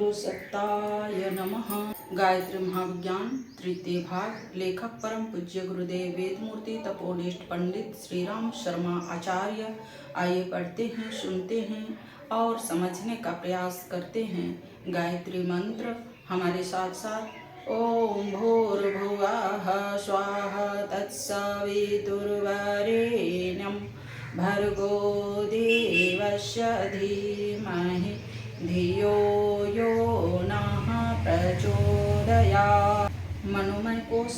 पुरुषोत्ताय नमः। गायत्री महाविज्ञान तृतीय भाग। लेखक परम पूज्य गुरुदेव वेदमूर्ति तपोनिष्ठ पंडित श्री राम शर्मा आचार्य। आइए पढ़ते हैं, सुनते हैं और समझने का प्रयास करते हैं। गायत्री मंत्र हमारे साथ साथ। ओम भूर्भुवः स्वाहा तत्सवितुर्वरेण्यं भर्गो देवस्य धीमहि धियो यो नः प्रचोदयात्। मनोमय कोश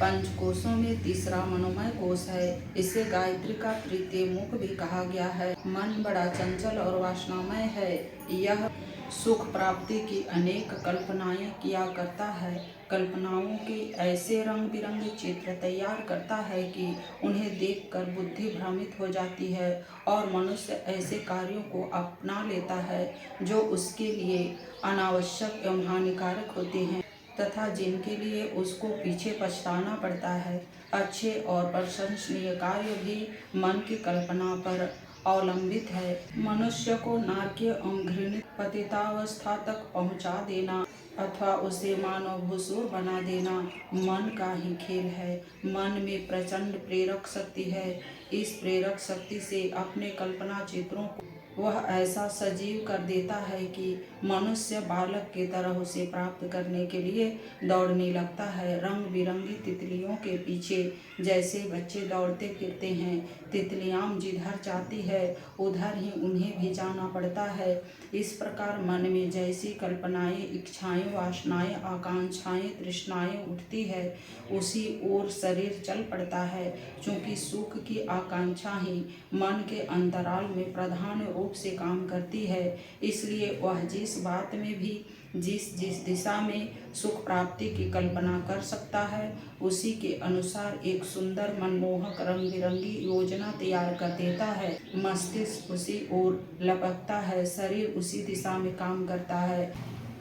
पंचकोशों में तीसरा मनोमय कोश है। इसे गायत्री का तृतीय मुख भी कहा गया है। मन बड़ा चंचल और वासनामय है। यह सुख प्राप्ति की अनेक कल्पनाएं किया करता है। कल्पनाओं के ऐसे रंग बिरंगे चित्र तैयार करता है कि उन्हें देखकर बुद्धि भ्रमित हो जाती है और मनुष्य ऐसे कार्यों को अपना लेता है जो उसके लिए अनावश्यक एवं हानिकारक होते हैं तथा जिनके लिए उसको पीछे पछताना पड़ता है। अच्छे और प्रशंसनीय कार्य भी मन की कल्पना पर अवलंबित है। मनुष्य को नारकीय एवं घृणित पतितावस्था तक पहुंचा देना अथवा उसे मानव भूसुर बना देना मन का ही खेल है। मन में प्रचंड प्रेरक शक्ति है। इस प्रेरक शक्ति से अपने कल्पना चित्रों को वह ऐसा सजीव कर देता है कि मनुष्य बालक की तरह उसे प्राप्त करने के लिए दौड़ने लगता है। रंग बिरंगी तितलियों के पीछे जैसे बच्चे दौड़ते फिरते हैं। तितलियां जिधर जाती है उधर ही उन्हें भी जाना पड़ता है। इस प्रकार मन में जैसी कल्पनाएं, इच्छाएं, वासनाएं, आकांक्षाएं, तृष्णाएं उठती है उसी ओर शरीर चल पड़ता है। चूँकि सुख की आकांक्षा ही मन के अंतराल में प्रधान रूप से काम करती है, इसलिए वह जिस बात में भी जिस दिशा में सुख प्राप्ति की कल्पना कर सकता है उसी के अनुसार एक सुंदर मनमोहक रंग बिरंगी योजना तैयार कर देता है। मस्तिष्क उसी ओर लपकता है, शरीर उसी दिशा में काम करता है,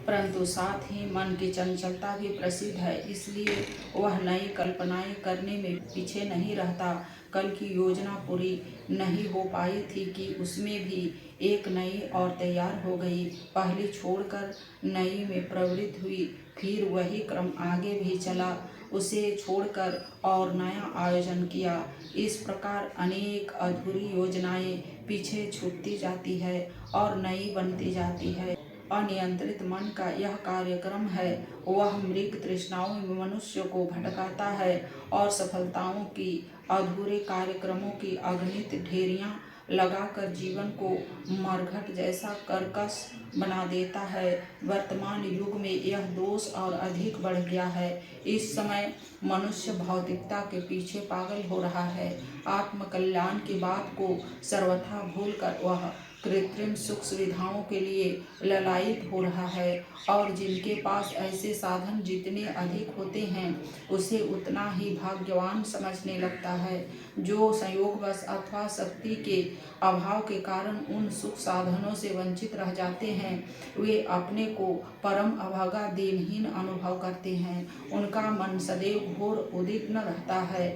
परंतु साथ ही मन की चंचलता भी प्रसिद्ध है, इसलिए वह नई कल्पनाएं करने में पीछे नहीं रहता। कल की योजना पूरी नहीं हो पाई थी कि उसमें भी एक नई और तैयार हो गई। पहली छोड़कर नई में प्रवृत्त हुई, फिर वही क्रम आगे भी चला, उसे छोड़कर और नया आयोजन किया। इस प्रकार अनेक अधूरी योजनाएं पीछे छूटती जाती है और नई बनती जाती है। अनियंत्रित मन का यह कार्यक्रम है। वह मृग तृष्णाओं में मनुष्य को भटकाता है और सफलताओं की अधूरे कार्यक्रमों की अगणित ढेरियां लगाकर जीवन को मरघट जैसा कर्कश बना देता है। वर्तमान युग में यह दोष और अधिक बढ़ गया है। इस समय मनुष्य भौतिकता के पीछे पागल हो रहा है। आत्मकल्याण की बात को सर्वथा भूलकर वह कृत्रिम सुख सुविधाओं के लिए ललायित हो रहा है और जिनके पास ऐसे साधन जितने अधिक होते हैं उसे उतना ही भाग्यवान समझने लगता है। जो संयोगवश अथवा शक्ति के अभाव के कारण उन सुख साधनों से वंचित रह जाते हैं वे अपने को परम अभागा दीनहीन अनुभव करते हैं। उनका मन सदैव घोर उद्विग्न रहता है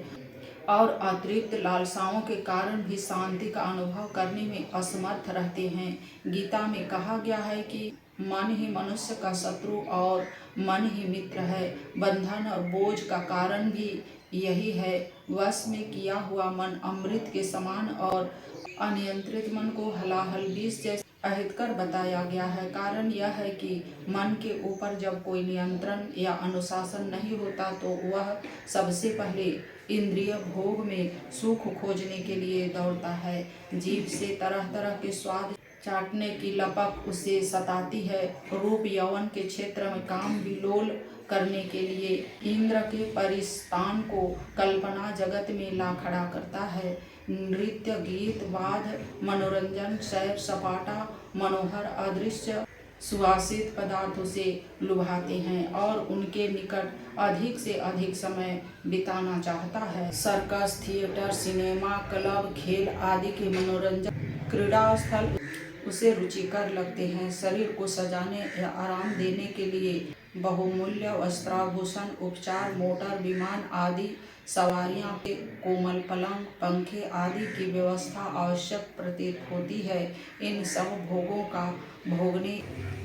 और अतिरिक्त लालसाओं के कारण भी शांति का अनुभव करने में असमर्थ रहते हैं। गीता में कहा गया है कि मन ही मनुष्य का शत्रु और मन ही मित्र है। बंधन और बोझ का कारण भी यही है। वश में किया हुआ मन अमृत के समान और अनियंत्रित मन को हलाहल विष जैसे अहितकर बताया गया है। कारण यह है कि मन के ऊपर जब कोई नियंत्रण या अनुशासन नहीं होता तो वह सबसे पहले इंद्रिय भोग में सुख खोजने के लिए दौड़ता है। जीभ से तरह तरह के स्वाद चाटने की लपक उसे सताती है। रूप यौवन के क्षेत्र में काम विलोल करने के लिए इंद्र के परिस्तान को कल्पना जगत में ला खड़ा करता है। नृत्य, गीत, वाद, मनोरंजन, सैर सपाटा, मनोहर अदृश्य सुवासित पदार्थों से लुभाते हैं और उनके निकट अधिक से अधिक समय बिताना चाहता है। सर्कस, थिएटर, सिनेमा, क्लब, खेल आदि के मनोरंजन क्रीड़ा स्थल उसे रुचिकर लगते हैं। शरीर को सजाने या आराम देने के लिए बहुमूल्य वस्त्राभूषण, उपचार, मोटर, विमान आदि सवारियां, कोमल पलंग, पंखे आदि की व्यवस्था आवश्यक प्रतीत होती है। इन सब भोगों का भोगने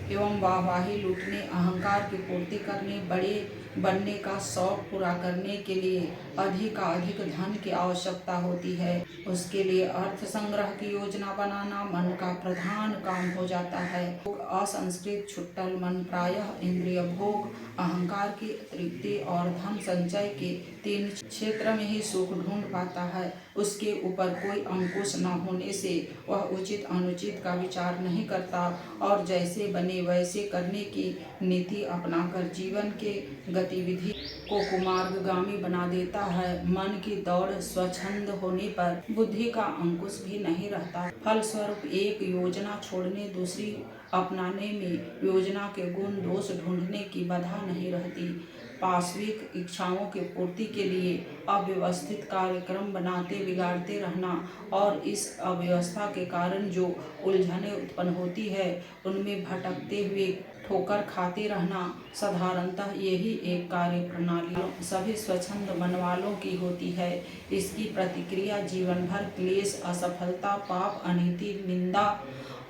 एवं वाहवाही लूटने, अहंकार की पूर्ति करने, बड़े बनने का शौक पूरा करने के लिए अधिक धन की आवश्यकता होती है। उसके लिए अर्थ संग्रह की योजना बनाना मन का प्रधान काम हो जाता है। असंस्कृत छुट्टल मन प्रायः इंद्रिय भोग, अहंकार की तृप्ति और धन संचय के तीन क्षेत्र में ही सुख ढूंढ पाता है। उसके ऊपर कोई अंकुश न होने से वह उचित अनुचित का विचार नहीं करता और जैसे बने वैसे करने की नीति अपनाकर जीवन के गतिविधि को कुमार्गगामी बना देता है। मन की दौड़ स्वच्छंद होने पर बुद्धि का अंकुश भी नहीं रहता। फलस्वरूप एक योजना छोड़ने दूसरी अपनाने में योजना के गुण दोष ढूंढने की बाधा नहीं रहती। पाशविक इच्छाओं की पूर्ति के लिए अव्यवस्थित कार्यक्रम बनाते बिगाड़ते रहना और इस अव्यवस्था के कारण जो उलझनें उत्पन्न होती है उनमें भटकते हुए ठोकर खाते रहना, साधारणतः यही एक कार्य प्रणाली सभी स्वच्छंद मन वालों की होती है। इसकी प्रतिक्रिया जीवन भर क्लेश, असफलता, पाप, अनिति, निंदा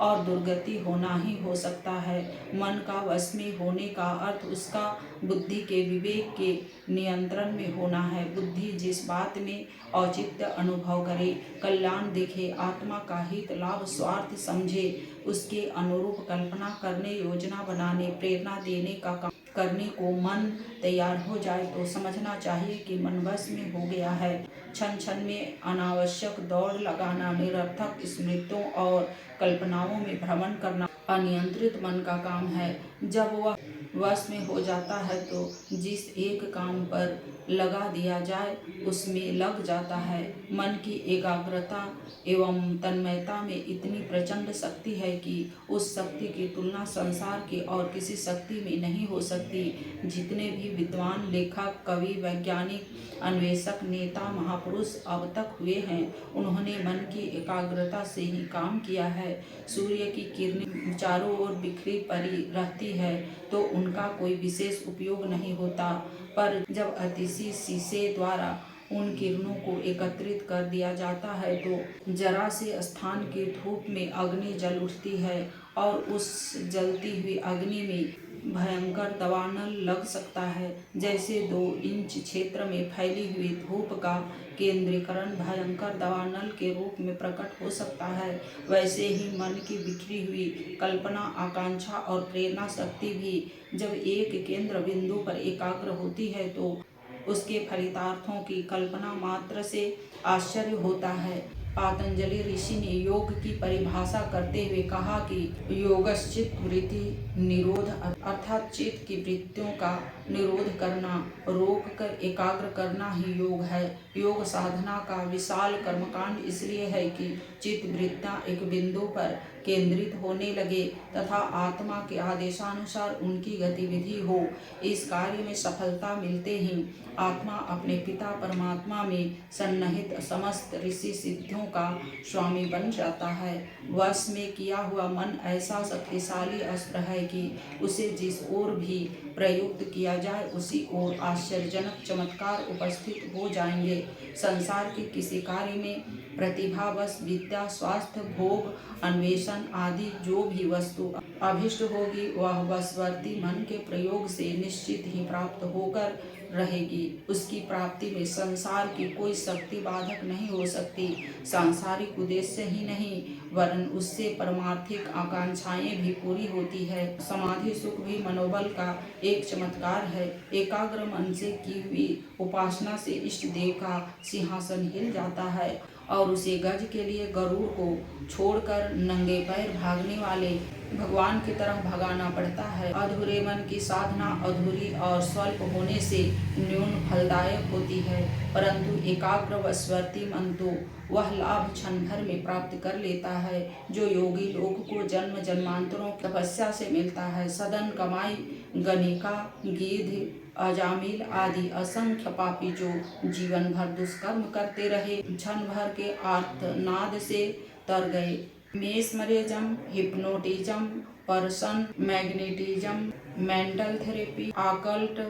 और दुर्गति होना ही हो सकता है। मन का वश में होने का अर्थ उसका बुद्धि के विवेक के नियंत्रण में होना है। बुद्धि जिस बात में औचित्य अनुभव करे, कल्याण देखे, आत्मा का हित लाभ स्वार्थ समझे, उसके अनुरूप कल्पना करने, योजना बनाने, प्रेरणा देने का काम करने को मन तैयार हो जाए तो समझना चाहिए कि मन वश में हो गया है। क्षण क्षण में अनावश्यक दौड़ लगाना, निरर्थक स्मृतियों और कल्पनाओं में भ्रमण करना अनियंत्रित मन का काम है। जब वह वश में हो जाता है तो जिस एक काम पर लगा दिया जाए उसमें लग जाता है। मन की एकाग्रता एवं तन्मयता में इतनी प्रचंड शक्ति है कि उस शक्ति की तुलना संसार की और किसी शक्ति में नहीं हो सकती। जितने भी विद्वान, लेखक, कवि, वैज्ञानिक, अन्वेषक, नेता, महापुरुष अब तक हुए हैं उन्होंने मन की एकाग्रता से ही काम किया है। सूर्य की किरणें चारों ओर बिखरी पड़ी रहती है तो उनका कोई विशेष उपयोग नहीं होता, पर जब अतिशी शीशे द्वारा उन किरणों को एकत्रित कर दिया जाता है तो जरा से स्थान की धूप में अग्नि जल उठती है और उस जलती हुई अग्नि में भयंकर दावानल लग सकता है। जैसे 2 इंच क्षेत्र में फैली हुई धूप का केंद्रीकरण भयंकर दावानल के रूप में प्रकट हो सकता है, वैसे ही मन की बिखरी हुई कल्पना, आकांक्षा और प्रेरणा शक्ति भी जब एक केंद्र बिंदु पर एकाग्र होती है तो उसके फलितार्थों की कल्पना मात्र से आश्चर्य होता है। पातंजलि ऋषि ने योग की परिभाषा करते हुए कहा कि योगश्चित्त वृत्ति निरोध अर्थात चित्त की वृत्तियों का निरोध करना, रोक कर एकाग्र करना ही योग है। योग साधना का विशाल कर्मकांड इसलिए है कि चित्त वृत्तियां एक बिंदु पर केंद्रित होने लगे तथा आत्मा के आदेशानुसार उनकी गतिविधि हो। इस कार्य में सफलता मिलते ही आत्मा अपने पिता परमात्मा में सन्निहित समस्त ऋषि सिद्धियों का स्वामी बन जाता है। वश में किया हुआ मन ऐसा शक्तिशाली अस्त्र है कि उसे जिस ओर भी प्रयुक्त किया जाए उसी ओर आश्चर्यजनक चमत्कार उपस्थित हो जाएंगे। संसार के किसी कार्य में प्रतिभावश विद्या, स्वास्थ्य, भोग, अन्वेषण आदि जो भी वस्तु अभिष्ट होगी वह वशवर्ती मन के प्रयोग से निश्चित ही प्राप्त होकर रहेगी। उसकी प्राप्ति में संसार की कोई शक्ति बाधक नहीं हो सकती। सांसारिक उद्देश्य ही नहीं वरन उससे परमार्थिक आकांक्षाएं भी पूरी होती है। समाधि सुख भी मनोबल का एक चमत्कार है। एकाग्र मन से की हुई उपासना से इष्ट देव का सिंहासन हिल जाता है और उसे गज के लिए गरुड़ को छोड़कर नंगे पैर भागने वाले भगवान की तरह भगाना पड़ता है। अधूरे मन की साधना अधूरी और स्वल्प होने से न्यून फलदायक होती है, परंतु एकाग्र वशवर्ती मन तो वह लाभ क्षण भर में प्राप्त कर लेता है जो योगी लोग को जन्म जन्मांतरों की तपस्या से मिलता है। सदन कमाई, गणिका, गिद्ध, अजामिल आदि असंख्य पापी जो जीवन भर दुष्कर्म करते रहे क्षण भर के आर्तनाद से तर गए। Mesmerism, hypnotism person, magnetism, mental therapy, occult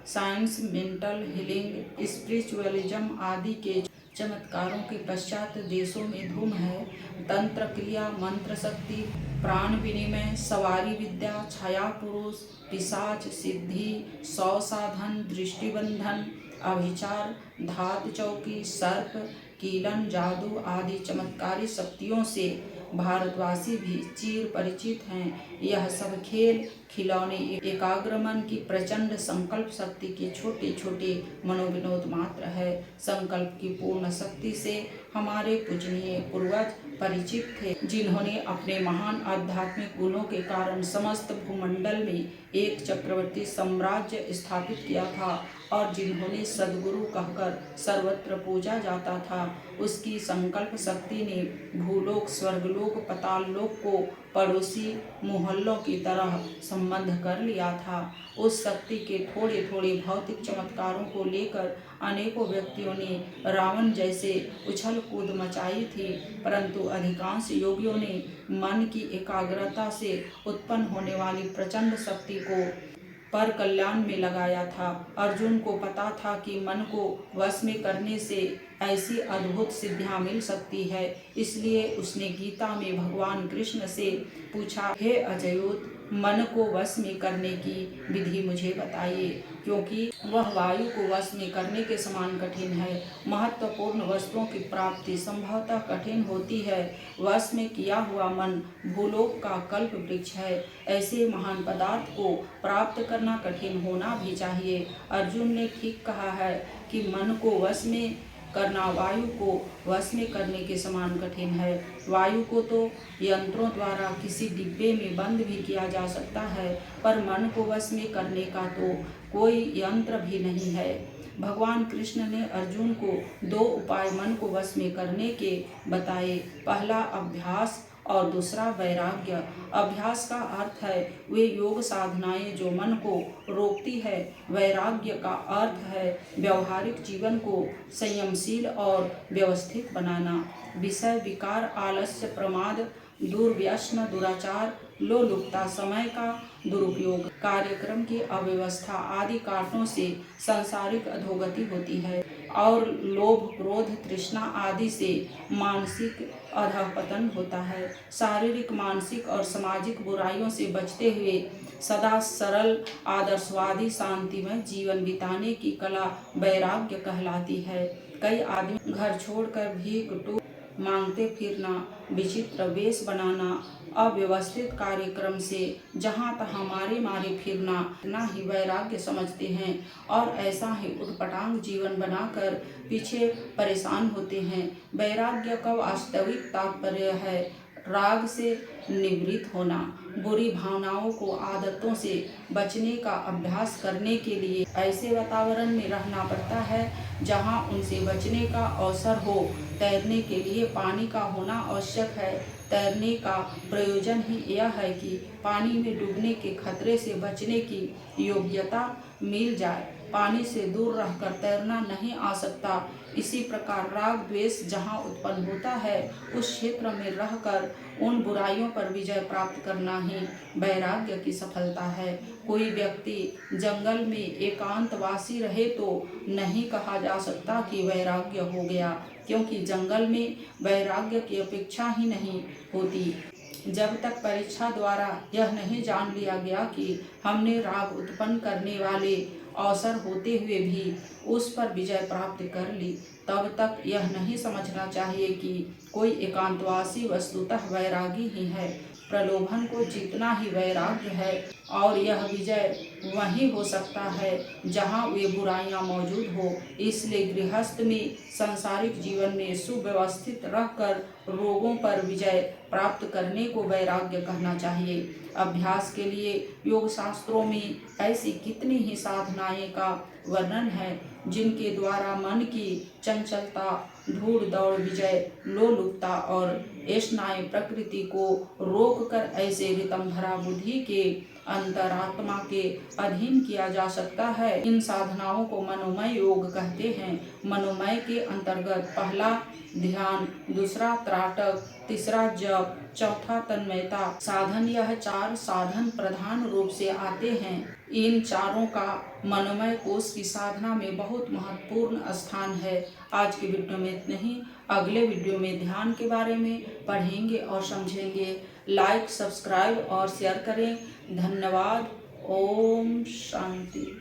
science, mental healing, spiritualism आदि के चमत्कारों के पश्चात देशों में धूम है। तंत्र क्रिया, मंत्र शक्ति, प्राण विनिमय, सवारी विद्या, छाया पुरुष, पिशाच, सिद्धि, सौ साधन, दृष्टिबंधन, अभिचार, धात चौकी, सर्प, कीलन, जादू आदि चमत्कारी शक्तियों से भारतवासी भी चिर परिचित हैं। यह सब खेल खिलौने एकाग्र मन की प्रचंड संकल्प शक्ति के छोटे छोटे मनोविनोद मात्र है। संकल्प की पूर्ण शक्ति से हमारे पूजनीय पूर्वज परिचित थे, जिन्होंने अपने महान आध्यात्मिक गुणों के कारण समस्त भूमंडल में एक चक्रवर्ती साम्राज्य स्थापित किया था और जिन्होंने सद्गुरु कहकर सर्वत्र पूजा जाता था। उसकी संकल्प शक्ति ने भूलोक, स्वर्गलोक, पाताल लोक को पड़ोसी मोहल्लों की तरह संबंध कर लिया था। उस शक्ति के थोड़े थोड़े भौतिक चमत्कारों को लेकर अनेकों व्यक्तियों ने रावण जैसे उछल कूद मचाई थी, परंतु अधिकांश योगियों ने मन की एकाग्रता से उत्पन्न होने वाली प्रचंड शक्ति को पर कल्याण में लगाया था। अर्जुन को पता था कि मन को वश में करने से ऐसी अद्भुत सिद्धियां मिल सकती है, इसलिए उसने गीता में भगवान कृष्ण से पूछा, हे अजयूत, मन को वश में करने की विधि मुझे बताइए, क्योंकि वह वायु को वश में करने के समान कठिन है। महत्वपूर्ण वस्तुओं की प्राप्ति संभवतः कठिन होती है। वश में किया हुआ मन भूलोक का कल्प वृक्ष है। ऐसे महान पदार्थ को प्राप्त करना कठिन होना भी चाहिए। अर्जुन ने ठीक कहा है कि मन को वश में करना वायु को वश में करने के समान कठिन है। वायु को तो यंत्रों द्वारा किसी डिब्बे में बंद भी किया जा सकता है, पर मन को वश में करने का तो कोई यंत्र भी नहीं है। भगवान कृष्ण ने अर्जुन को दो उपाय मन को वश में करने के बताए। पहला अभ्यास और दूसरा वैराग्य। अभ्यास का अर्थ है वे योग साधनाएं जो मन को रोकती है। वैराग्य का अर्थ है व्यवहारिक जीवन को संयमशील और व्यवस्थित बनाना। विषय विकार, आलस्य, प्रमाद, दुर्व्यसन, दुराचार, लोलुपता, समय का दुरुपयोग, कार्यक्रम की अव्यवस्था आदि कारणों से सांसारिक अधोगति होती है और लोभ, क्रोध, तृष्णा आदि से मानसिक अधःपतन होता है। शारीरिक, मानसिक और सामाजिक बुराइयों से बचते हुए सदा सरल, आदर्शवादी, शांतिमय जीवन बिताने की कला वैराग्य कहलाती है। कई आदमी घर छोड़कर भीख टूट मांगते फिरना, विचित्र वेश बनाना, अव्यवस्थित कार्यक्रम से जहाँ तहाँ मारे फिरना ही वैराग्य समझते हैं और ऐसा ही उटपटांग जीवन बनाकर पीछे परेशान होते हैं। वैराग्य का वास्तविक तात्पर्य है राग से निवृत्त होना। बुरी भावनाओं को, आदतों से बचने का अभ्यास करने के लिए ऐसे वातावरण में रहना पड़ता है जहां उनसे बचने का अवसर हो। तैरने के लिए पानी का होना आवश्यक है। तैरने का प्रयोजन ही यह है कि पानी में डूबने के खतरे से बचने की योग्यता मिल जाए। पानी से दूर रहकर तैरना नहीं आ सकता। इसी प्रकार राग द्वेष जहाँ उत्पन्न होता है उस क्षेत्र में रहकर उन बुराइयों पर विजय प्राप्त करना ही वैराग्य की सफलता है। कोई व्यक्ति जंगल में एकांतवासी रहे तो नहीं कहा जा सकता कि वैराग्य हो गया, क्योंकि जंगल में वैराग्य की अपेक्षा ही नहीं होती जब तक परीक्षा द्वारा यह नहीं जान लिया गया कि हमने राग उत्पन्न करने वाले अवसर होते हुए भी उस पर विजय प्राप्त कर ली। तब तक यह नहीं समझना चाहिए कि कोई एकांतवासी वस्तुतः वैरागी ही है। प्रलोभन को जीतना ही वैराग्य है और यह विजय वहीं हो सकता है जहाँ वे बुराइयां मौजूद हो। इसलिए गृहस्थ में सांसारिक जीवन में सुव्यवस्थित रहकर रोगों पर विजय प्राप्त करने को वैराग्य कहना चाहिए। अभ्यास के लिए योग शास्त्रों में ऐसी कितनी ही साधनाएं का वर्णन है जिनके द्वारा मन की चंचलता, धूड़ दौड़ विजय लोलुपता और स्नायु प्रकृति को रोककर ऐसे रितम भरा बुद्धि के अंतरात्मा के अधीन किया जा सकता है। इन साधनाओं को मनोमय योग कहते हैं। मनोमय के अंतर्गत पहला ध्यान, दूसरा त्राटक, तीसरा जप, चौथा तन्मयता साधन। यह 4 साधन प्रधान रूप से आते हैं। इन चारों का मनोमय कोश की साधना में बहुत महत्वपूर्ण स्थान है। आज की वीडियो में इतना ही। अगले वीडियो में ध्यान के बारे में पढ़ेंगे और समझेंगे। लाइक, सब्सक्राइब और शेयर करें। धन्यवाद। ओम शांति।